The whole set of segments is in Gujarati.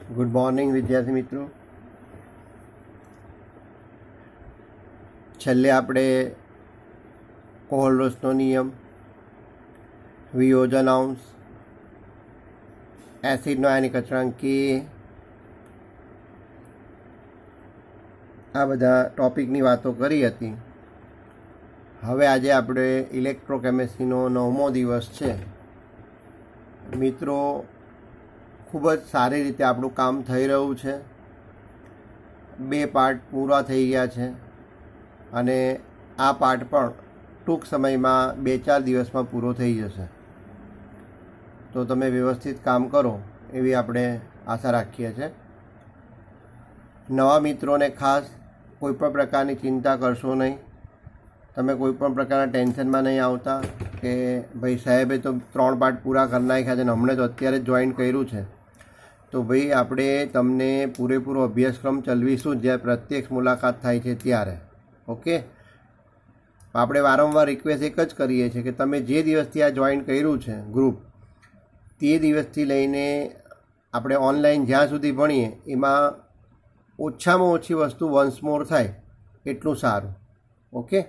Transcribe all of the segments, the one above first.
ગુડ મોર્નિંગ વિદ્યાર્થી મિત્રો. છેલ્લે આપણે કોહલરોસનો નિયમ, વિયોજન અંશ, એસિડનો આયનિક અચળાંક કે આ બધા ટોપિકની વાતો કરી હતી. હવે આજે આપણે ઇલેક્ટ્રોકેમિસ્ટ્રીનો 9મો દિવસ છે. મિત્રો, ખૂબ જ સારી રીતે આપણું કામ થઈ રહ્યું છે. 2 પાર્ટ પૂરા થઈ ગયા છે અને આ પાર્ટ પણ ટૂંક સમયમાં 2-4 દિવસમાં પૂરો થઈ જશે. તો તમે વ્યવસ્થિત કામ કરો એવી આપણે આશા રાખીએ છીએ. નવા મિત્રોને ખાસ કોઈપણ પ્રકારની ચિંતા કરશો નહીં. તમે કોઈપણ પ્રકારના ટેન્શનમાં નહીં આવતા કે ભાઈ સાહેબે તો 3 પાર્ટ પૂરા કરી નાખ્યા છે અને હમણાં તો અત્યારે જ જોઈન કર્યું છે. તો ભાઈ, આપણે તમને પૂરેપૂરો અભ્યાસક્રમ ચલાવીશું જ્યારે પ્રત્યક્ષ મુલાકાત થાય છે ત્યારે. ઓકે, આપણે વારંવાર રિક્વેસ્ટ એક જ કરીએ છીએ કે તમે જે દિવસથી આ જોઈન કર્યું છે ગ્રુપ, તે દિવસથી લઈને આપણે ઓનલાઈન જ્યાં સુધી ભણીએ એમાં ઓછામાં ઓછી વસ્તુ વન્સ મોર થાય એટલું સારું. ઓકે,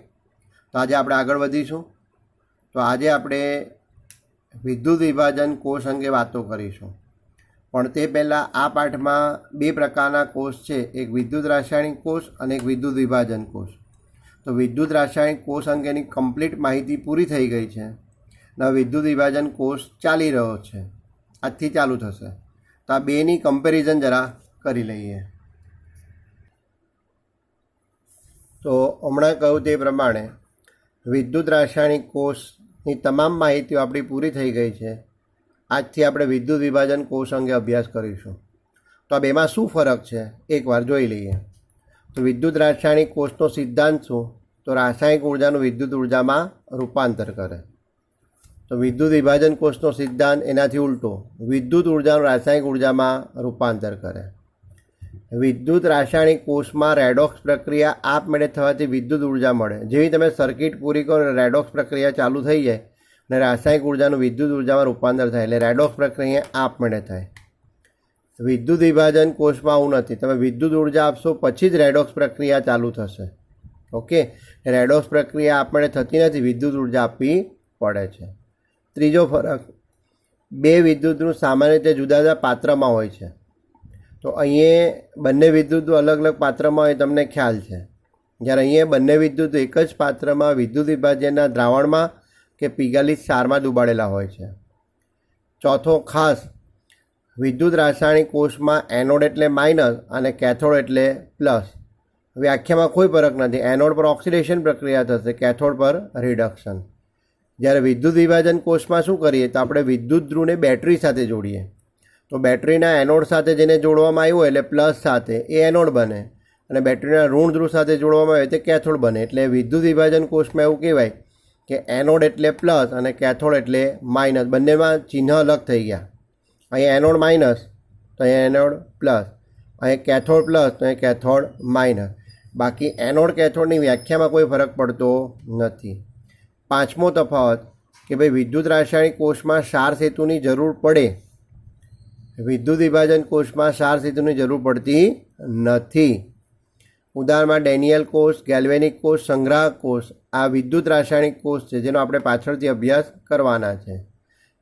તો આજે આપણે આગળ વધીશું. તો આજે આપણે વિદ્યુત વિભાજન કોષ અંગે વાતો કરીશું. પણ તે પહેલાં આ પાઠમાં 2 પ્રકારના કોષ છે, એક વિદ્યુત રાસાયણિક કોષ અને એક વિદ્યુત વિભાજન કોષ. તો વિદ્યુત રાસાયણિક કોષ અંગેની કમ્પ્લીટ માહિતી પૂરી થઈ ગઈ છે અને વિદ્યુત વિભાજન કોષ ચાલી રહ્યો છે, આજથી ચાલુ થશે. તો આ બેની કમ્પેરિઝન જરા કરી લઈએ. તો હમણાં કહ્યું તે પ્રમાણે વિદ્યુત રાસાયણિક કોષની તમામ માહિતીઓ આપણી પૂરી થઈ ગઈ છે. આજથી આપણે વિદ્યુત વિભાજન કોષ અંગે અભ્યાસ કરીશું. તો આ બેમાં શું ફરક છે એકવાર જોઈ લઈએ. તો વિદ્યુત રાસાયણિક કોષનો સિદ્ધાંત શું? તો રાસાયણિક ઉર્જાનું વિદ્યુત ઉર્જામાં રૂપાંતર કરે. તો વિદ્યુત વિભાજન કોષનો સિદ્ધાંત એનાથી ઉલટો, વિદ્યુત ઉર્જાનું રાસાયણિક ઉર્જામાં રૂપાંતર કરે. વિદ્યુત રાસાયણિક કોષમાં રેડોક્સ પ્રક્રિયા આપમેળે થવાથી વિદ્યુત ઉર્જા મળે. જેવી તમે સર્કિટ પૂરી કરો અને રેડોક્સ પ્રક્રિયા ચાલુ થઈ જાય અને રાસાયણિક ઉર્જાનું વિદ્યુત ઉર્જામાં રૂપાંતર થાય એટલે રેડોક્સ પ્રક્રિયા આપમેળે થાય. વિદ્યુત વિભાજન કોષમાં આવું નથી. તમે વિદ્યુત ઉર્જા આપશો પછી જ રેડોક્સ પ્રક્રિયા ચાલુ થશે. ઓકે, રેડોક્સ પ્રક્રિયા આપમેળે થતી નથી, વિદ્યુત ઉર્જા આપવી પડે છે. ત્રીજો ફરક, 2 વિદ્યુતનું સામાન્ય રીતે જુદા જુદા પાત્રમાં હોય છે. તો અહીંયા બંને વિદ્યુતો અલગ અલગ પાત્રમાં હોય, તમને ખ્યાલ છે. જ્યારે અહીંયા બંને વિદ્યુતો એક જ પાત્રમાં વિદ્યુત વિભાજનના દ્રાવણમાં કે પીગાલિત ક્ષારમાં ડૂબાડેલા હોય છે. ચોથો ખાસ, વિદ્યુત રાસાયણિક કોષમાં એનોડ એટલે માઇનસ અને કેથોડ એટલે પ્લસ. વ્યાખ્યામાં કોઈ ફરક નથી. એનોડ પર ઓક્સિડેશન પ્રક્રિયા થશે, કેથોડ પર રિડક્શન. જ્યારે વિદ્યુત વિભાજન કોષમાં શું કરીએ તો આપણે વિદ્યુત ધ્રુવને બેટરી સાથે જોડીએ. તો બેટરીના એનોડ સાથે જેને જોડવામાં આવ્યું એટલે પ્લસ સાથે એ એનોડ બને અને બેટરીના ઋણ ધ્રુવ સાથે જોડવામાં આવે તે કેથોડ બને. એટલે વિદ્યુત વિભાજન કોષમાં એવું કહેવાય કે એનોડ એટલે પ્લસ અને કેથોડ એટલે માઇનસ. બંનેમાં ચિહ્ન અલગ થઈ ગયા. અહીંયા એનોડ માઇનસ તો અહીંયા એનોડ પ્લસ, અહીંયા કેથોડ પ્લસ તો અહીંયા કેથોડ માઇનસ. બાકી એનોડ કેથોડની વ્યાખ્યામાં કોઈ ફરક પડતો નથી. પાંચમો તફાવત કે ભાઈ વિદ્યુત રાસાયણિક કોષમાં ક્ષાર સેતુની જરૂર પડે, વિદ્યુત વિભાજન કોષમાં ક્ષાર સેતુની જરૂર પડતી નથી. ઉદાહરણમાં ડેનિયલ કોષ, ગેલ્વેનિક કોષ, સંગ્રાહક કોષ આ વિદ્યુત રાસાયણિક કોષ છે જેનો આપણે પાછળથી અભ્યાસ કરવાના છે.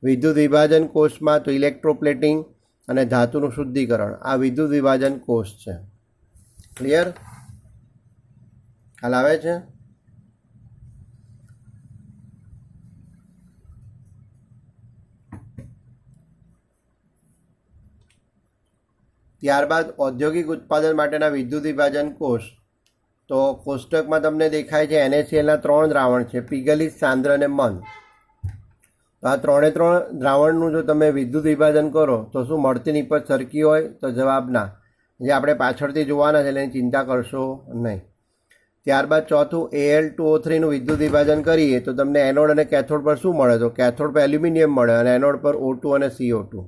વિદ્યુત વિભાજન કોષમાં તો ઇલેક્ટ્રોપ્લેટિંગ અને ધાતુનું શુદ્ધિકરણ આ વિદ્યુત વિભાજન કોષ છે. ક્લિયર? ખ્યાલ આવે છે? ત્યારબાદ ઔદ્યોગિક ઉત્પાદન માટેના વિદ્યુત વિભાજન કોષ. તો કોષ્ટકમાં તમને દેખાય છે NaClના 3 દ્રાવણ છે, પીગલિત, સાંદ્ર અને મંદ. તો આ 3 દ્રાવણનું જો તમે વિદ્યુત વિભાજન કરો તો શું મળતી નિપજ સરખી હોય? તો જવાબ ના. જે આપણે પાછળથી જોવાના છે એટલે એની ચિંતા કરશો નહીં. ત્યારબાદ ચોથું, Al2O3નું વિદ્યુત વિભાજન કરીએ તો તમને એનોડ અને કેથોડ પર શું મળે? તો કેથોડ પર એલ્યુમિનિયમ મળે અને એનોડ પર O2 અને CO2.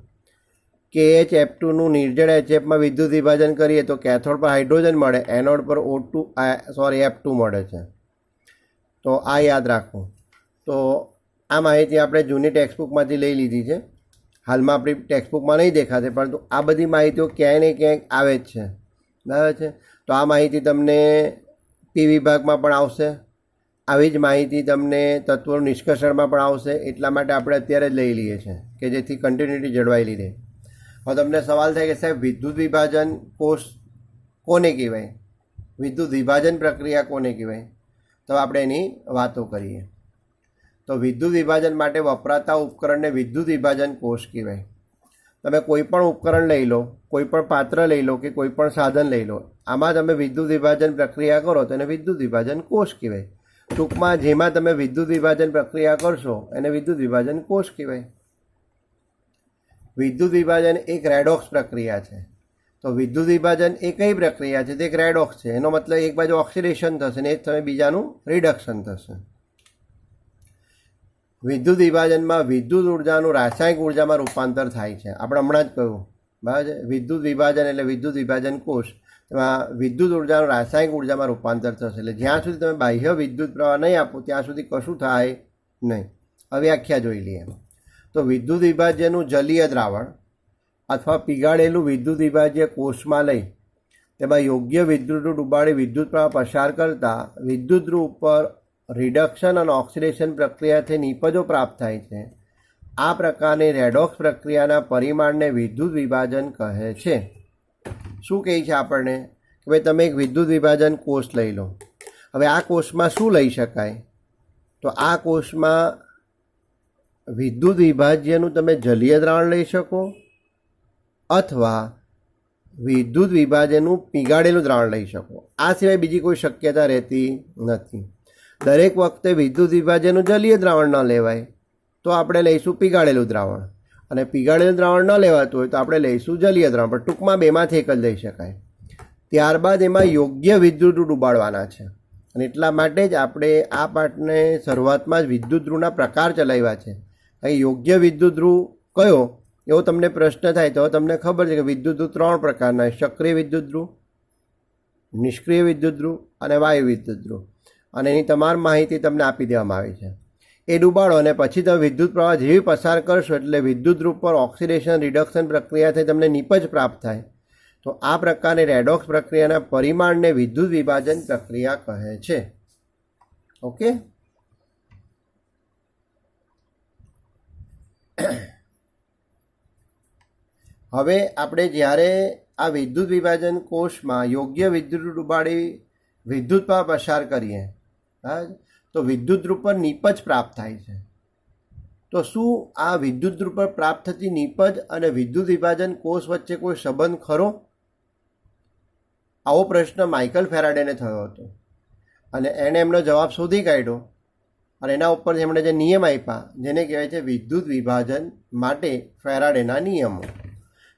KHF2નું નિર્જળ HFમાં વિદ્યુત વિભાજન કરીએ તો કેથોડ પર હાઇડ્રોજન મળે, એનોડ પર F2 મળે છે. તો આ યાદ રાખો. તો આ માહિતી આપણે જૂની ટેક્સ્ટબુકમાંથી લઈ લીધી છે. હાલમાં આપણી ટેક્સ્ટબુકમાં નહીં દેખાશે, પરંતુ આ બધી માહિતીઓ ક્યાંય ને ક્યાંક આવે જ છે, બરાબર છે. તો આ માહિતી તમને પી વિભાગમાં પણ આવશે, આવી જ માહિતી તમને તત્વોનું નિષ્કર્ષણમાં પણ આવશે. એટલા માટે આપણે અત્યારે જ લઈ લઈએ છીએ કે જેથી કન્ટિન્યુટી જળવાયેલી રહે. હવે તમને સવાલ થાય કે સાહેબ વિદ્યુત વિભાજન કોષ કોને કહેવાય, વિદ્યુત વિભાજન પ્રક્રિયા કોને કહેવાય? તો આપણે એની વાતો કરીએ. તો વિદ્યુત વિભાજન માટે વપરાતા ઉપકરણને વિદ્યુત વિભાજન કોષ કહેવાય. તમે કોઈ પણ ઉપકરણ લઈ લો, કોઈ પણ પાત્ર લઈ લો કે કોઈ પણ સાધન લઈ લો, આમાં તમે વિદ્યુત વિભાજન પ્રક્રિયા કરો તો એને વિદ્યુત વિભાજન કોષ કહેવાય. ટૂંકમાં જેમાં તમે વિદ્યુત વિભાજન પ્રક્રિયા કરશો એને વિદ્યુત વિભાજન કોષ કહેવાય. વિદ્યુત વિભાજન એક રેડોક્સ પ્રક્રિયા છે. તો વિદ્યુત વિભાજન એ કઈ પ્રક્રિયા છે? તે એક રેડોક્સ છે. એનો મતલબ એક બાજુ ઓક્સિડેશન થશે ને એ જ સમયે બીજાનું રિડક્શન થશે. વિદ્યુત વિભાજનમાં વિદ્યુત ઉર્જાનું રાસાયણિક ઉર્જામાં રૂપાંતર થાય છે. આપણે હમણાં જ કહ્યું, બરાબર છે. વિદ્યુત વિભાજન એટલે વિદ્યુત વિભાજન કોષ, એમાં વિદ્યુત ઉર્જાનું રાસાયણિક ઉર્જામાં રૂપાંતર થશે. એટલે જ્યાં સુધી તમે બાહ્ય વિદ્યુત પ્રવાહ નહીં આપો ત્યાં સુધી કશું થાય નહીં. હવે વ્યાખ્યા જોઈ લઈએ. તો વિદ્યુત વિભાજ્યનું જલીય દ્રાવણ અથવા પીગાળેલું વિદ્યુત વિભાજ્ય કોષમાં લઈ તેમાં યોગ્ય વિદ્યુત ડૂબાડી વિદ્યુત પ્રવાહ પસાર કરતા વિદ્યુત ધ્રુવ ઉપર રિડક્શન અને ઓક્સિડેશન પ્રક્રિયાથી નિપજો પ્રાપ્ત થાય છે. આ પ્રકારની રેડોક્સ પ્રક્રિયાના પરિમાણને વિદ્યુત વિભાજન કહે છે. શું કહે છે આપણને કે ભાઈ તમે એક વિદ્યુત વિભાજન કોષ લઈ લો. હવે આ કોષમાં શું લઈ શકાય? તો આ કોષમાં વિદ્યુત વિભાજ્યનું તમે જલીય દ્રાવણ લઈ શકો અથવા વિદ્યુત વિભાજનનું પીગાળેલું દ્રાવણ લઈ શકો. આ સિવાય બીજી કોઈ શક્યતા રહેતી નથી. દરેક વખતે વિદ્યુત વિભાજનનું જલીય દ્રાવણ ન લેવાય તો આપણે લઈશું પીગાળેલું દ્રાવણ, અને પીગાળેલું દ્રાવણ ન લેવાતું હોય તો આપણે લઈશું જલીય દ્રાવણ. પણ ટૂંકમાં બેમાંથી એક જ લઈ શકાય. ત્યારબાદ એમાં યોગ્ય વિદ્યુત ધ્રુવ ડૂબાડવાના છે. અને એટલા માટે જ આપણે આ પાઠને શરૂઆતમાં જ વિદ્યુત ધ્રુવના પ્રકાર ચલાવ્યા છે. અહીં યોગ્ય વિદ્યુત ધ્રુવ કયો એવો તમને પ્રશ્ન થાય તો તમને ખબર છે કે વિદ્યુત ધ્રુવ 3 પ્રકારના: સક્રિય વિદ્યુત ધ્રુવ, નિષ્ક્રિય વિદ્યુત ધ્રુવ અને વાયુ વિદ્યુત ધ્રુવ. અને એની તમામ માહિતી તમને આપી દેવામાં આવી છે. એ ડૂબાડો અને પછી તમે વિદ્યુત પ્રવાહ જેવી પસાર કરશો એટલે વિદ્યુત ધ્રુવ પર ઓક્સિડેશન રિડક્શન પ્રક્રિયાથી તમને નિપજ પ્રાપ્ત થાય. તો આ પ્રકારની રેડોક્સ પ્રક્રિયાના પરિમાણને વિદ્યુત વિભાજન પ્રક્રિયા કહે છે. ઓકે. હવે આપણે જ્યારે આ વિદ્યુત વિભાજન કોષમાં યોગ્ય વિદ્યુત ડૂબાડી વિદ્યુત પ્રવાહ પસાર કરીએ તો વિદ્યુત ધ્રુવ પર નિપજ પ્રાપ્ત થાય છે. તો શું આ વિદ્યુત ધ્રુવ પર પ્રાપ્ત થતી નિપજ અને વિદ્યુત વિભાજન કોષ વચ્ચે કોઈ સંબંધ ખરો? આવો પ્રશ્ન માઇકલ ફેરાડેને થયો હતો અને એણે એમનો જવાબ શોધી કાઢ્યો. અને એના ઉપર એમણે જે નિયમ આપ્યા જેને કહેવાય છે વિદ્યુત વિભાજન માટે ફેરાડેના નિયમો.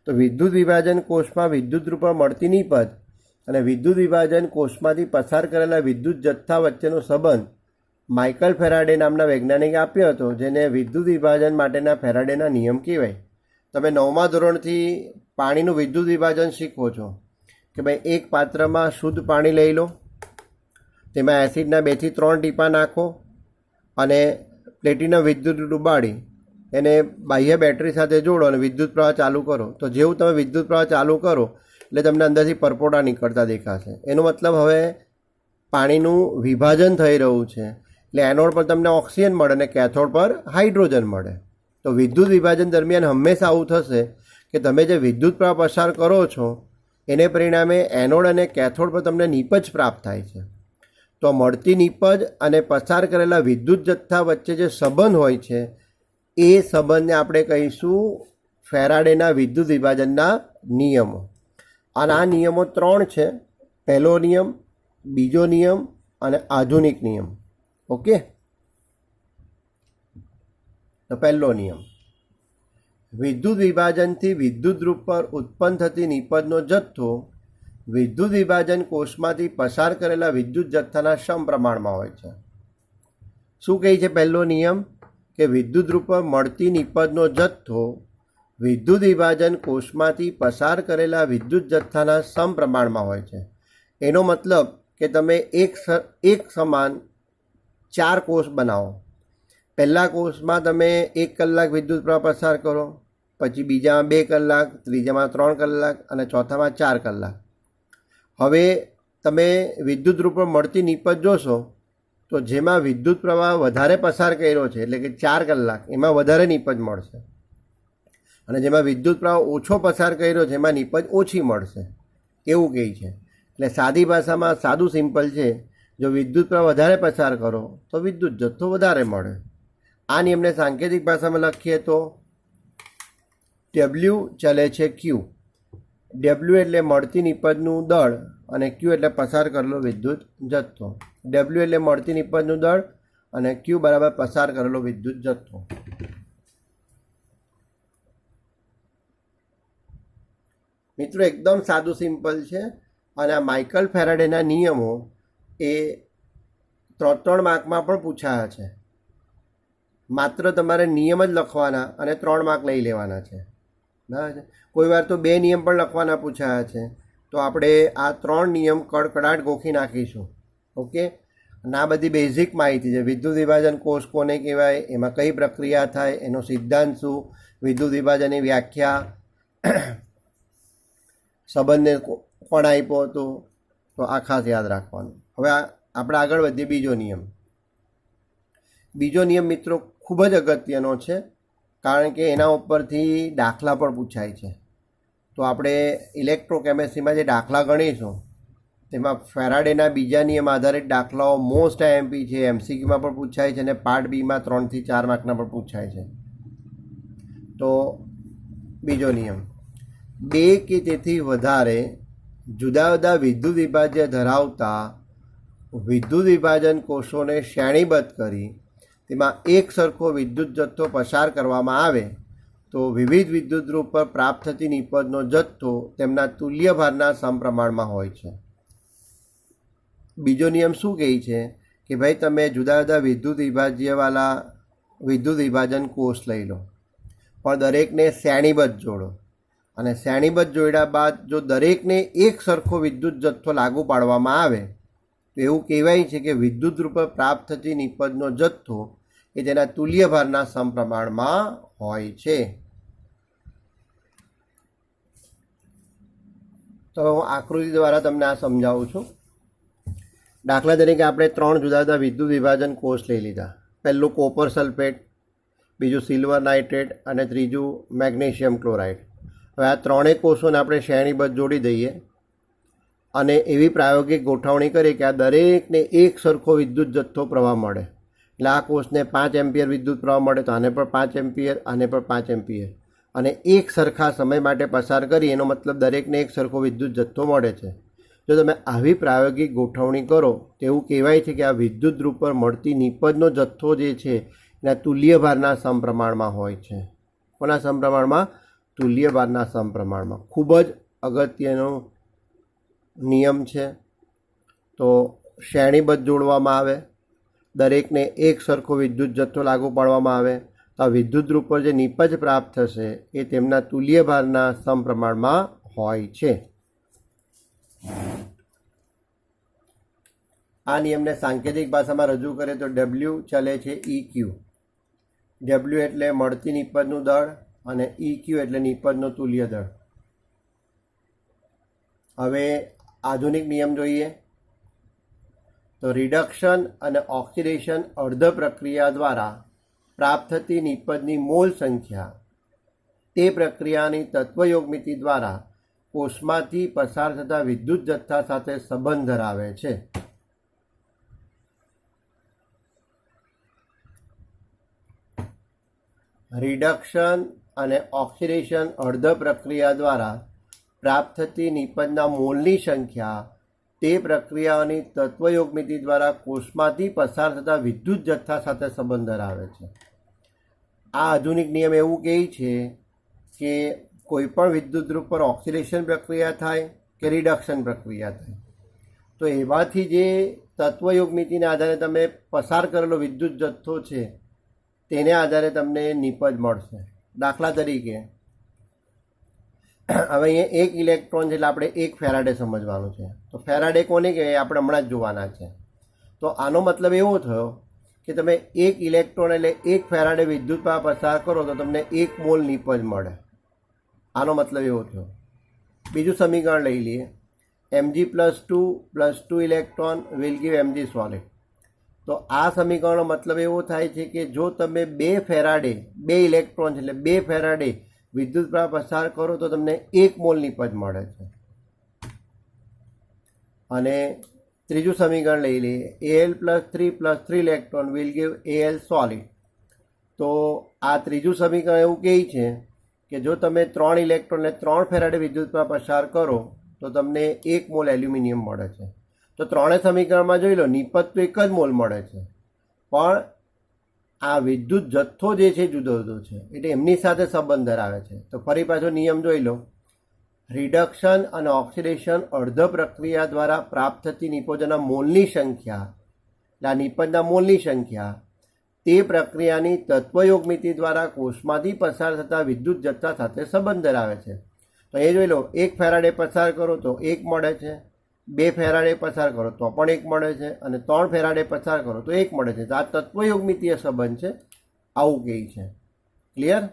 તો વિદ્યુત વિભાજન કોષમાં વિદ્યુત ધ્રુવ પર મળતી નિપજ અને વિદ્યુત વિભાજન કોષમાંથી પસાર કરેલા વિદ્યુત જથ્થા વચ્ચેનો સંબંધ માઇકલ ફેરાડે નામના વૈજ્ઞાનિકે આપ્યો હતો, જેને વિદ્યુત વિભાજન માટેના ફેરાડેના નિયમ કહેવાય. તમે 9મા ધોરણથી પાણીનું વિદ્યુત વિભાજન શીખો છો કે ભાઈ એક પાત્રમાં શુદ્ધ પાણી લઈ લો, તેમાં એસિડના 2 થી 3 ટીપા નાખો અને પ્લેટિનમ વિદ્યુત ડૂબાડી એને બાહ્ય બેટરી સાથે જોડો અને વિદ્યુત પ્રવાહ ચાલુ કરો. તો જેવું તમે વિદ્યુત પ્રવાહ ચાલુ કરો એટલે તમને અંદરથી પરપોટા નીકળતા દેખાશે. એનો મતલબ હવે પાણીનું વિભાજન થઈ રહ્યું છે. એટલે એનોડ પર તમને ઓક્સિજન મળે અને કેથોડ પર હાઇડ્રોજન મળે. તો વિદ્યુત વિભાજન દરમિયાન હંમેશા આવું થશે કે તમે જે વિદ્યુત પ્રવાહ પસાર કરો છો એને પરિણામે એનોડ અને કેથોડ પર તમને નિપજ પ્રાપ્ત થાય છે. તો મળતી નિપજ અને પસાર કરેલા વિદ્યુત જથ્થા વચ્ચે જે સંબંધ હોય છે એ સંબંધને આપણે કહીશું ફેરાડેના વિદ્યુત વિભાજનના નિયમો. અને આ નિયમો 3 છે: પહેલો નિયમ, બીજો નિયમ અને આધુનિક નિયમ. ઓકે. તો પહેલો નિયમ: વિદ્યુત વિભાજનથી વિદ્યુત ધ્રુવ પર ઉત્પન્ન થતી નિપજનો જથ્થો વિદ્યુત વિભાજન કોષમાંથી પસાર કરેલા વિદ્યુત જથ્થાના સમપ્રમાણમાં હોય છે. શું કહે છે પહેલો નિયમ? કે વિદ્યુત ધ્રુવ પર મળતી નિપજનો જથ્થો વિદ્યુત વિભાજન કોષમાંથી પસાર કરેલા વિદ્યુત જથ્થાના સમપ્રમાણમાં હોય છે. એનો મતલબ કે તમે એક સમાન 4 કોષ બનાવો. પહેલા કોષમાં તમે 1 કલાક વિદ્યુત પ્રવાહ પસાર કરો, પછી બીજામાં 2 કલાક, ત્રીજામાં 3 કલાક અને ચોથામાં 4 કલાક. હવે તમે વિદ્યુત રૂપ પર મળતી નિપજ જોશો તો જેમાં વિદ્યુત પ્રવાહ વધારે પસાર કર્યો છે એટલે કે 4 કલાક એમાં વધારે નિપજ મળશે, અને જેમાં વિદ્યુત પ્રવાહ ઓછો પસાર કર્યો છે એમાં નિપજ ઓછી મળશે એવું કહે છે. એટલે સાદી ભાષામાં સાદું સિમ્પલ છે, જો વિદ્યુત પ્રવાહ વધારે પસાર કરો તો વિદ્યુત જથ્થો વધારે મળે. આ નિયમને સાંકેતિક ભાષામાં લખીએ તો ડબલ્યુ ચલે છે ક્યુ. ડબલ્યુ એટલે મળતી નિપજનું દળ અને ક્યુ એટલે પસાર કરેલો વિદ્યુત જથ્થો. ડબલ્યુ એટલે મળતી નિપજનું દળ અને ક્યુ બરાબર પસાર કરેલો વિદ્યુત જથ્થો. મિત્રો એકદમ સાદું સિમ્પલ છે, અને આ માઇકલ ફેરાડેના નિયમો એ 3 માર્કમાં પણ પૂછાયા છે. માત્ર તમારે નિયમ જ લખવાના અને 3 માર્ક લઈ લેવાના છે. બરાબર છે. કોઈ વાર તો 2 નિયમ પણ લખવાના પૂછાયા છે, તો આપણે આ 3 નિયમ કડકડાટ ગોખી નાખીશું. ઓકે, અને આ બધી બેઝિક માહિતી છે. વિદ્યુત વિભાજન કોષ કોને કહેવાય, એમાં કઈ પ્રક્રિયા થાય, એનો સિદ્ધાંત શું, વિદ્યુત વિભાજનની વ્યાખ્યા, સંબંધને કોણ આપ્યો હતો, તો આ ખાસ યાદ રાખવાનું. હવે આપણે આગળ વધીએ. બીજો નિયમ. બીજો નિયમ મિત્રો ખૂબ જ અગત્યનો છે, કારણ કે એના ઉપરથી દાખલા પણ પૂછાય છે. તો આપણે ઇલેક્ટ્રોકેમિસ્ટ્રીમાં જે દાખલા ગણીશું તેમાં ફેરાડેના બીજા નિયમ આધારિત દાખલાઓ મોસ્ટ આઈએમપી છે, એમસીક્યુમાં પણ પૂછાય છે, અને પાર્ટ બીમાં 3 થી 4 માર્કના પણ પૂછાય છે. તો બીજો નિયમ, 2 કે તેથી વધારે જુદા જુદા વિદ્યુત વિભાજ્ય ધરાવતા વિદ્યુત વિભાજન કોષોને શ્રેણીબદ્ધ કરી તેમાં એક સરખો વિદ્યુત જથ્થો પસાર કરવામાં આવે તો વિવિધ વિદ્યુત રૂપ પર પ્રાપ્ત થતી નિપજનો જથ્થો તેમના તુલ્ય ભારના સમપ્રમાણમાં હોય છે. બીજો નિયમ શું કહે છે કે ભાઈ તમે જુદા જુદા વિદ્યુત વિભાજ્યવાળા વિદ્યુત વિભાજન કોષ લઈ લો, પણ દરેકને શ્રેણીબદ્ધ જોડો, અને શ્રેણીબદ્ધ જોડ્યા બાદ જો દરેકને એક સરખો વિદ્યુત જથ્થો લાગુ પાડવામાં આવે તો એવું કહેવાય છે કે વિદ્યુત રૂપે પ્રાપ્ત થતી નિપજનો જથ્થો એ તેના તુલ્ય ભારના સમપ્રમાણમાં હોય છે. તો હું આકૃતિ દ્વારા તમને આ સમજાવું છું. દાખલા તરીકે આપણે 3 જુદા જુદા વિદ્યુત વિભાજન કોષ લઈ લીધા. પહેલું કોપર સલ્ફેટ, બીજું સિલ્વર નાઇટ્રેટ અને ત્રીજું મેગ્નેશિયમ ક્લોરાઇડ. હવે આ ત્રણેય કોષોને આપણે શ્રેણીબદ્ધ જોડી દઈએ અને એવી પ્રાયોગિક ગોઠવણી કરીએ કે આ દરેકને એક સરખો વિદ્યુત જથ્થો પ્રવાહ મળે. એટલે આ કોષને 5 એમ્પિયર વિદ્યુત પ્રવાહ મળે તો આને પણ 5 એમ્પિયર, આને પણ 5 એમ્પિયર, અને એક સરખા સમય માટે પસાર કરી, એનો મતલબ દરેકને એક સરખો વિદ્યુત જથ્થો મળે છે. જો તમે આવી પ્રાયોગિક ગોઠવણી કરો તો એવું કહેવાય છે કે આ વિદ્યુત રૂપ પર મળતી નિપજનો જથ્થો જે છે એના તુલ્ય ભારના સમપ્રમાણમાં હોય છે. કોના સમપ્રમાણમાં? તુલ્ય ભારના સમપ્રમાણમાં. ખૂબ જ અગત્યનો નિયમ છે. તો શ્રેણીબદ્ધ જોડવામાં આવે, દરેકને એક સરખો વિદ્યુત જથ્થો લાગુ પાડવામાં આવે તો આ વિદ્યુત રૂપ પર જે નિપજ પ્રાપ્ત થશે એ તેમના તુલ્ય ભારના સમપ્રમાણમાં હોય છે. આ નિયમને સાંકેતિક ભાષામાં રજૂ કરીએ તો ડબલ્યુ ચલે છે EQ. ડબલ્યુ એટલે મળતી નિપજનું દળ અને EQ એટલે નિપજનો તુલ્ય દળ. હવે આધુનિક નિયમ જોઈએ તો રિડક્શન અને ઓક્સિડેશન અર્ધ પ્રક્રિયા દ્વારા પ્રાપ્ત થતી નિપજની મોલ સંખ્યા તે પ્રક્રિયાની તત્વયોગમિતિ દ્વારા કોષમાંથી પસાર થતા વિદ્યુત જથ્થા સાથે સંબંધ ધરાવે છે. રિડક્શન અને ઓક્સિડેશન અર્ધ પ્રક્રિયા દ્વારા પ્રાપ્ત થતી નિપજના મોલની સંખ્યા તે પ્રક્રિયાઓની તત્વયોગમિતિ દ્વારા કોષમાંથી પસાર થતા વિદ્યુત જથ્થા સાથે સંબંધ ધરાવે છે. આ આધુનિક નિયમ એવું કહે છે કે કોઈપણ વિદ્યુત રૂપ પર ઓક્સિડેશન પ્રક્રિયા થાય કે રિડક્શન પ્રક્રિયા થાય તો એમાંથી જે તત્વયોગમિતિના આધારે તમે પસાર કરેલો વિદ્યુત જથ્થો છે તેને આધારે તમને નિપજ મળશે. દાખલા તરીકે હવે અહીંયા એક ઇલેક્ટ્રોન છે એટલે આપણે એક ફેરાડે સમજવાનું છે. તો ફેરાડે કોને કહેવાય આપણે હમણાં જ જોવાના છે. તો આનો મતલબ એવો થયો કે તમે એક ઇલેક્ટ્રોન એટલે એક ફેરાડે વિદ્યુત પ્રવાહ પસાર કરો તો તમને 1 મોલ નિપજ મળે. આનો મતલબ એવો થયો. બીજું સમીકરણ લઈ લઈએ. Mg+2 electron will give Mg solid. તો આ સમીકરણનો મતલબ એવો થાય છે કે જો તમે 2 ફેરાડે 2 ઇલેક્ટ્રોન એટલે 2 ફેરાડે વિદ્યુત પ્રવાહ પસાર કરો તો તમને 1 મોલની પદ મળે છે. અને ત્રીજું સમીકરણ લઈ લઈએ. Al+3 electron will give Al solid. તો આ ત્રીજું સમીકરણ એવું કહે છે કે જો તમે 3 ઇલેક્ટ્રોન એટલે 3 ફેરાડે વિદ્યુત પ્રવાહ પસાર કરો તો તમને 1 મોલ એલ્યુમિનિયમ મળે છે. તો ત્રણેય સમીકરણમાં જોઈ લો નિપજ તો 1 જ મોલ મળે છે, પણ આ વિદ્યુત જથ્થો જે છે જુદો જુદો છે એટલે એમની સાથે સંબંધ ધરાવે છે. તો ફરી પાછો નિયમ જોઈ લો. રિડક્શન અને ઓક્સિડેશન અર્ધ પ્રક્રિયા દ્વારા પ્રાપ્ત થતી નિપજોના મોલની સંખ્યા, એટલે આ નિપજના મોલની સંખ્યા તે પ્રક્રિયાની તત્વયોગમિતિ દ્વારા કોષમાંથી પસાર થતા વિદ્યુત જથ્થા સાથે સંબંધ ધરાવે છે. તો એ જોઈ લો, 1 ફેરાડે પસાર કરો તો 1 મળે છે, 2 ફેરાડે પસાર કરો તો પણ 1 મળે છે, અને 3 ફેરાડે પસાર કરો તો 1 મળે છે. તો આ તત્વયોગમિતીય સંબંધ છે, આવું કહે છે. ક્લિયર?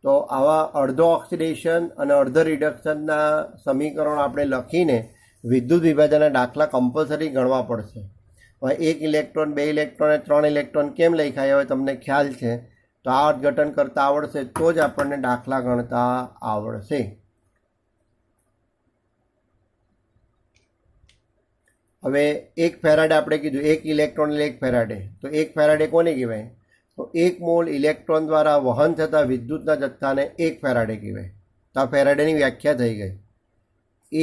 તો આવા અર્ધ ઓક્સિડેશન અને અર્ધ રિડક્શનના સમીકરણો આપણે લખીને વિદ્યુત વિભાજનના દાખલા કમ્પલસરી ગણવા પડશે. હવે 1 ઇલેક્ટ્રોન 2 ઇલેક્ટ્રોન અને 3 ઇલેક્ટ્રોન કેમ લખાય હવે તમને ખ્યાલ છે. તો આ અર્થઘટન કરતાં આવડશે તો જ આપણને દાખલા ગણતા આવડશે. હવે 1 ફેરાડે આપણે કીધું, 1 ઇલેક્ટ્રોન એટલે 1 ફેરાડે. તો 1 ફેરાડે કોને કહેવાય? તો 1 મોલ ઇલેક્ટ્રોન દ્વારા વહન થતા વિદ્યુતના જથ્થાને 1 ફેરાડે કહેવાય. તો આ ફેરાડેની વ્યાખ્યા થઈ ગઈ.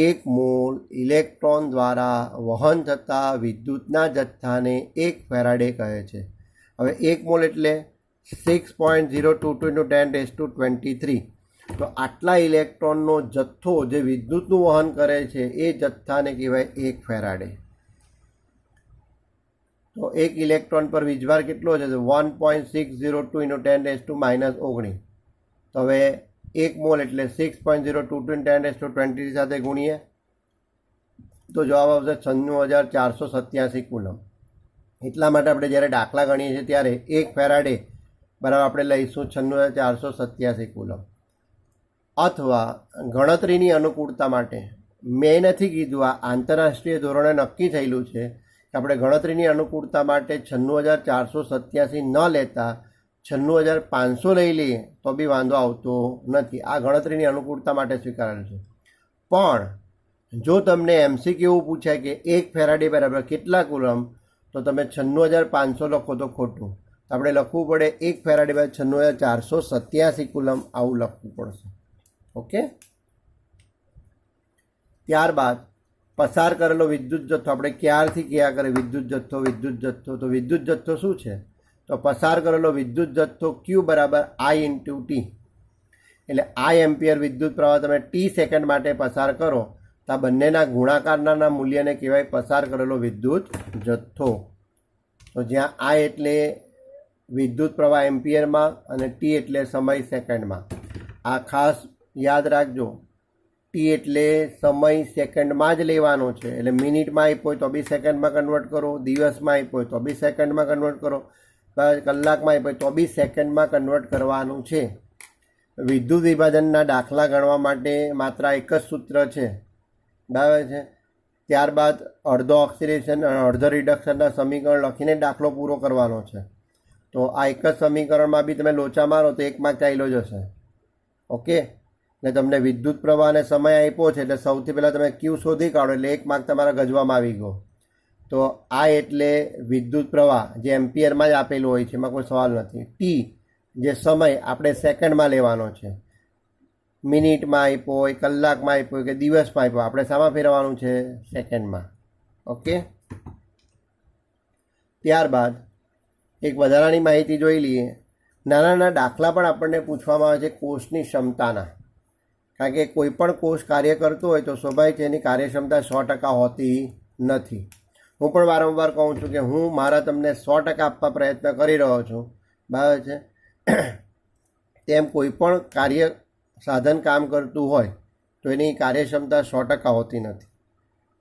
1 મોલ ઇલેક્ટ્રોન દ્વારા વહન થતા વિદ્યુતના જથ્થાને 1 ફેરાડે કહે છે. હવે 1 મોલ એટલે 6.022 × 10⁻23. તો આટલા ઇલેક્ટ્રોનનો જથ્થો જે વિદ્યુતનું વહન કરે છે એ જથ્થાને કહેવાય 1 ફેરાડે. તો 1 ઇલેક્ટ્રોન પર વીજભાર કેટલો છે? 1.602 × 10⁻19. તો હવે 1 મોલ એટલે 6.022 × 10⁻23 સાથે ગુણીએ તો જવાબ આવશે 96,487 કુલમ. એટલા માટે આપણે જ્યારે દાખલા ગણીએ છીએ ત્યારે 1 ફેરાડે બરાબર આપણે લઈશું 96,487 કુલમ. અથવા ગણતરીની અનુકૂળતા માટે મેં નથી કીધું, આ આંતરરાષ્ટ્રીય ધોરણે નક્કી થયેલું છે કે આપણે ગણતરીની અનુકૂળતા માટે 96,487 ન લેતા 96,500 લઈ લઈએ તો બી વાંધો આવતો નથી. આ ગણતરીની અનુકૂળતા માટે સ્વીકારેલ છે. પણ જો તમને MCQ એવું પૂછાય કે 1 ફેરાડે બરાબર કેટલા કુલમ, તો તમે 96,500 લખો તો ખોટું. તો આપણે લખવું પડે 1 ફેરાડે બરાબર 96,487 કુલમ, આવું લખવું પડશે. ઓકે. ત્યારબાદ પસાર કરેલો વિદ્યુત જથ્થો, આપણે ક્યારથી કયા કરે વિદ્યુત જથ્થો. તો વિદ્યુત જથ્થો શું છે? તો પસાર કરેલો વિદ્યુત જથ્થો Q બરાબર I × T. એટલે I એમ્પિયર વિદ્યુત પ્રવાહ તમે T સેકન્ડ માટે પસાર કરો તો આ બંનેના ગુણાકારના મૂલ્યને કહેવાય પસાર કરેલો વિદ્યુત જથ્થો. તો જ્યાં I એટલે વિદ્યુત પ્રવાહ એમ્પિયરમાં અને T એટલે સમય સેકન્ડમાં. આ ખાસ યાદ રાખજો. T એટલે સમય સેકન્ડમાં જ લેવાનો છે. એટલે મિનિટમાં આપ્યો હોય તો બી સેકન્ડમાં કન્વર્ટ કરો, દિવસમાં આપ્યો હોય તો બી સેકન્ડમાં કન્વર્ટ કરો, કલાકમાં આપ્યો હોય તો બી સેકન્ડમાં કન્વર્ટ કરવાનું છે. વિદ્યુત વિભાજનના દાખલા ગણવા માટે માત્ર એક જ સૂત્ર છે, બરાબર છે. ત્યારબાદ અડધો ઓક્સિડેશન અને અડધો રિડક્શનના સમીકરણ લખીને દાખલો પૂરો કરવાનો છે. તો આ એક જ સમીકરણમાં બી તમે લોચા મારો તો 1 માર્ક ચાલ્યો જશે. ઓકે. ને તમને વિદ્યુત પ્રવાહ અને સમય આપ્યો છે એટલે સૌથી પહેલાં તમે Q શોધી કાઢો એટલે 1 માર્ક તમારા ગજવામાં આવી ગયો. તો I એટલે વિદ્યુત પ્રવાહ જે એમ્પિયરમાં જ આપેલું હોય છે, એમાં કોઈ સવાલ નથી. T જે સમય આપણે સેકન્ડમાં લેવાનો છે, મિનિટમાં આપ્યો હોય, કલાકમાં આપ્યો હોય કે દિવસમાં આપ્યો, આપણે શામાં ફેરવવાનું છે? સેકન્ડમાં. ઓકે. ત્યારબાદ એક વધારાની માહિતી જોઈ લઈએ. નાના નાના દાખલા પણ આપણને પૂછવામાં આવે છે કોષની ક્ષમતાના. કારણ કે કોઈ પણ કોષ કાર્ય કરતો હોય તો સ્વાભાવિક એની કાર્યક્ષમતા 100% હોતી નથી. હું પણ વારંવાર કહું છું કે હું મારા તમને 100% આપવા પ્રયત્ન કરી રહ્યો છું, બરાબર છે. તેમ કોઈ પણ કાર્ય સાધન કામ કરતું હોય તો એની કાર્યક્ષમતા 100% હોતી નથી,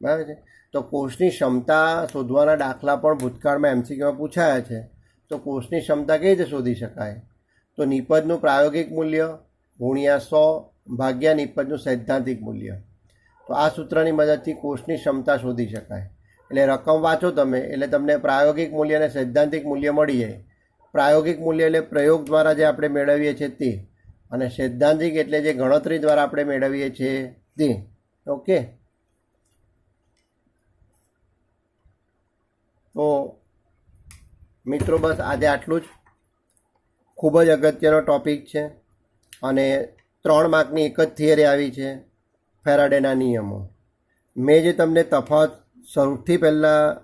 બરાબર છે. તો કોષની ક્ષમતા શોધવાના દાખલા પણ ભૂતકાળમાં MCQમાં પૂછાયા છે. તો કોષની ક્ષમતા કેવી રીતે શોધી શકાય? તો નિપજનું પ્રાયોગિક મૂલ્ય ગુણ્યા 100 ભાગ્યા નિપજનું સૈદ્ધાંતિક મૂલ્ય. તો આ સૂત્રની મદદથી કોષની ક્ષમતા શોધી શકાય. એટલે રકમ વાંચો તમે એટલે તમને પ્રાયોગિક મૂલ્ય અને સૈદ્ધાંતિક મૂલ્ય મળી જાય. પ્રાયોગિક મૂલ્ય એટલે પ્રયોગ દ્વારા જે આપણે મેળવીએ છીએ તે, અને સૈદ્ધાંતિક એટલે જે ગણતરી દ્વારા આપણે મેળવીએ છીએ તે. ઓકે, તો મિત્રો બસ આજે આટલું જ. ખૂબ જ અગત્યનો ટૉપિક છે અને 3 માર્કની એક જ થિયરી આવી છે, ફેરાડેના નિયમો. મેં જે તમને તફાવત સૌથી પહેલાં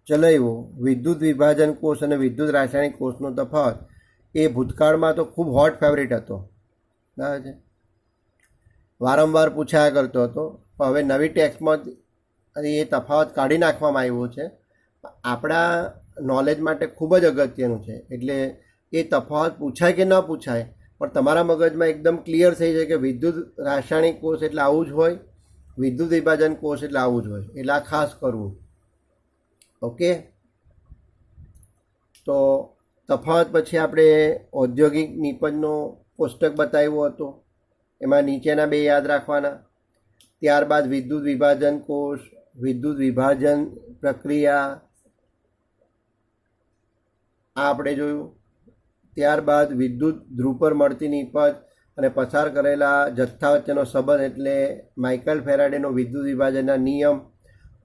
ચલાવ્યો વિદ્યુત વિભાજન કોષ અને વિદ્યુત રાસાયણિક કોષનો તફાવત, એ ભૂતકાળમાં તો ખૂબ હોટ ફેવરિટ હતો, બરાબર છે, વારંવાર પૂછાયા કરતો હતો. પણ હવે નવી ટેક્સ્ટમાં એ તફાવત કાઢી નાખવામાં આવ્યો છે. આપણા નોલેજ માટે ખૂબ જ અગત્યનું છે. એટલે એ તફાવત પૂછાય કે ન પૂછાય પણ તમારા મગજમાં એકદમ ક્લિયર થઈ જાય કે વિદ્યુત રાસાયણિક કોષ એટલે આવું જ હોય, વિદ્યુત વિભાજન કોષ એટલે આવું જ હોય. એટલે આ ખાસ કરવું. ઓકે, તો તફાવત પછી આપણે ઔદ્યોગિક નિપજનો કોષ્ટક બતાવ્યો હતો. એમાં નીચેના 2 યાદ રાખવાના. ત્યારબાદ વિદ્યુત વિભાજન કોષ, વિદ્યુત વિભાજન પ્રક્રિયા આ આપણે જોયું. ત્યારબાદ વિદ્યુત ધ્રુવ પર મળતી નિપજ અને પસાર કરેલા જથ્થા વચ્ચેનો સંબંધ એટલે માઇકલ ફેરાડેનો વિદ્યુત વિભાજનના નિયમ,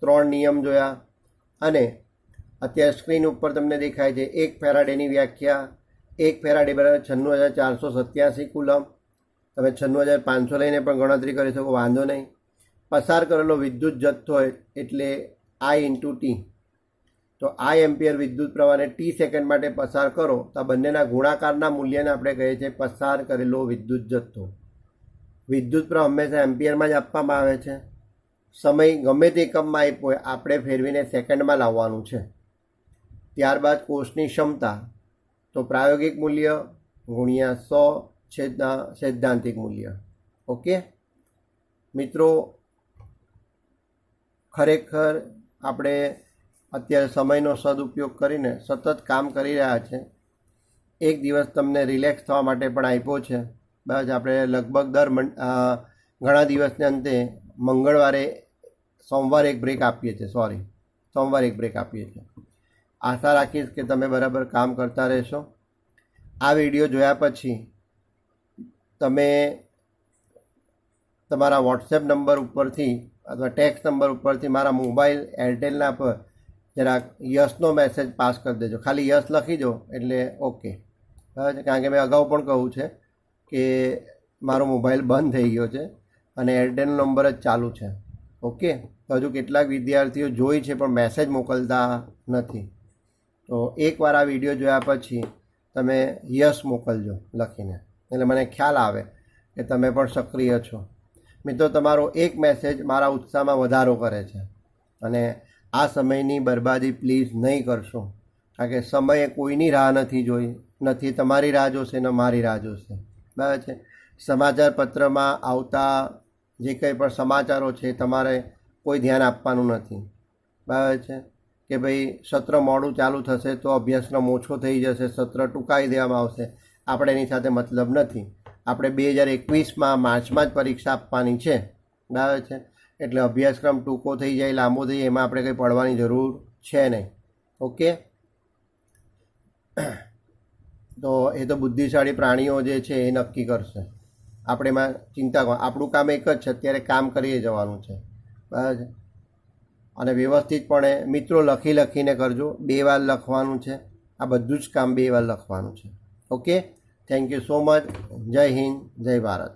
3 નિયમ જોયા. અને અત્યારે સ્ક્રીન ઉપર તમને દેખાય છે 1 ફેરાડેની વ્યાખ્યા. 1 ફેરાડે બરાબર 96,487 કુલમ. તમે 96,500 લઈને પણ ગણતરી કરી શકો, વાંધો નહીં. પસાર કરેલો વિદ્યુત જથ્થો એટલે I ઇન્ટુ ટી. તો I એમ્પિયર વિદ્યુત પ્રવાહને ટી સેકન્ડ માટે પસાર કરો તો આ બંનેના ગુણાકારના મૂલ્યને આપણે કહીએ છીએ પસાર કરેલો વિદ્યુત જથ્થો. વિદ્યુત પ્રવાહ હંમેશા એમ્પિયરમાં જ આપવામાં આવે છે. સમય ગમે તે એકમમાં આપ્યો હોય, આપણે ફેરવીને સેકન્ડમાં લાવવાનું છે. ત્યારબાદ કોષની ક્ષમતા, તો પ્રાયોગિક મૂલ્ય ગુણ્યા 100 સૈદ્ધાંતિક મૂલ્ય. ઓકે મિત્રો, ખરેખર આપણે અત્યારે સમયનો સદુપયોગ કરીને સતત કામ કરી રહ્યા છે. એક દિવસ તમને રિલેક્સ થવા માટે પણ આપ્યો છે. બસ આપણે લગભગ ઘણા દિવસને અંતે સોમવારે એક બ્રેક આપીએ છીએ. સોમવારે એક બ્રેક આપીએ છીએ. આશા રાખીશ કે તમે બરાબર કામ કરતા રહેશો. આ વિડીયો જોયા પછી તમે તમારા વોટ્સએપ નંબર ઉપરથી અથવા ટેક્સ્ટ નંબર ઉપરથી મારા મોબાઈલ એરટેલના પર જરાક યસનો મેસેજ પાસ કરી દેજો. ખાલી યસ લખી દો એટલે ઓકે. કારણ કે મેં અગાઉ પણ કહ્યું છે કે મારો મોબાઈલ બંધ થઈ ગયો છે અને એરટેલનો નંબર જ ચાલુ છે. ઓકે, તો હજુ કેટલાક વિદ્યાર્થીઓ જોઈ છે પણ મેસેજ મોકલતા નથી. તો એકવાર આ વિડીયો જોયા પછી તમે યસ મોકલજો લખીને, એટલે મને ખ્યાલ આવે કે તમે પણ સક્રિય છો. મિત્રો, તમારો એક મેસેજ મારા ઉત્સાહમાં વધારો કરે છે. અને આ સમયની બરબાદી પ્લીઝ નહીં કરશો. કારણ કે સમયે કોઈની રાહ નથી તમારી રાહ જોશે ને મારી રાહ જોશે, બરાબર છે. સમાચાર પત્રમાં આવતા જે કંઈ પણ સમાચારો છે તમારે કોઈ ધ્યાન આપવાનું નથી, બરાબર છે. કે ભાઈ સત્ર મોડું ચાલુ થશે તો અભ્યાસક્રમ ઓછો થઈ જશે, સત્ર ટૂંકાવી દેવામાં આવશે. આપણે એની સાથે મતલબ નથી. આપણે 2021માં માર્ચમાં જ પરીક્ષા આપવાની છે, બરાબર છે. એટલે અભ્યાસક્રમ ટૂંકો થઈ જાય, લાંબો થઈ જાય, એમાં આપણે કંઈ પડવાની જરૂર છે નહીં. ઓકે, તો એ તો બુદ્ધિશાળી પ્રાણીઓ જે છે એ નક્કી કરશે. આપણે એમાં ચિંતા કરો. આપણું કામ એક જ છે, અત્યારે કામ કરીએ જવાનું છે, બરાબર છે. અને વ્યવસ્થિતપણે મિત્રો લખીને કરજો. 2 વાર લખવાનું છે. આ બધું જ કામ 2 વાર લખવાનું છે. Okay, thank you so much. જય હિન્દ, જય ભારત.